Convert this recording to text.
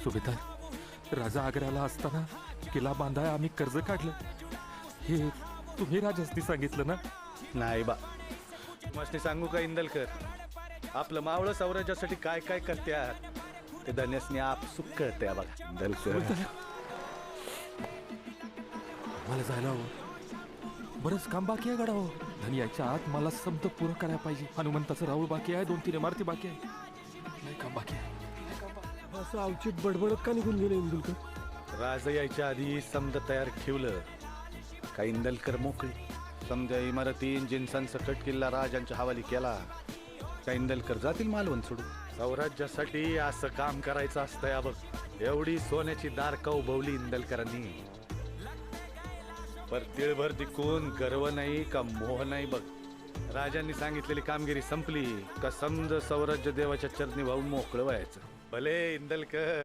सुभेदार, राजा आग्र्याला असताना किल्ला बांधाय आम्ही कर्ज काढलं, हे तुम्ही राजासनी सांगितलं ना? नाही बा, मस्ती सांगू का इंदलकर, आपलं मावळं साम्राज्यासाठी काय काय करत्यात ते धन्यसनी आपसुक कळतंय बघा इंदलकर. मला जायला हवं, बरंच काम बाकी आहे गडा. हो, धनी यायच्या आत मला समज पूर्ण करायला पाहिजे. हनुमंताचं राऊळ बाकी आहे, 2-3 इमारती बाकी आहे, नाही काम बाकी आहे. असं अवचित बडबडत का निघून गेले इंदुलकर? राजा यायच्या आधी समज तयार ठेवलं का इंदलकर मोकळी. समजा इमारती जिन्सान सकट किल्ला राजांच्या हवाली केला का इंदलकर जातील मालवण सोडून. स्वराज्यासाठी असं काम करायचं असतंय बघ. एवढी सोन्याची दारका उभवली इंदलकरांनी, पर तिळभर दिकून गर्व नाही का मोह नाही बघ. राजांनी सांगितलेली कामगिरी संपली का समज स्वराज्य देवाच्या चरणी वाहून मोकळं व्हायचं. भले इंदलकर.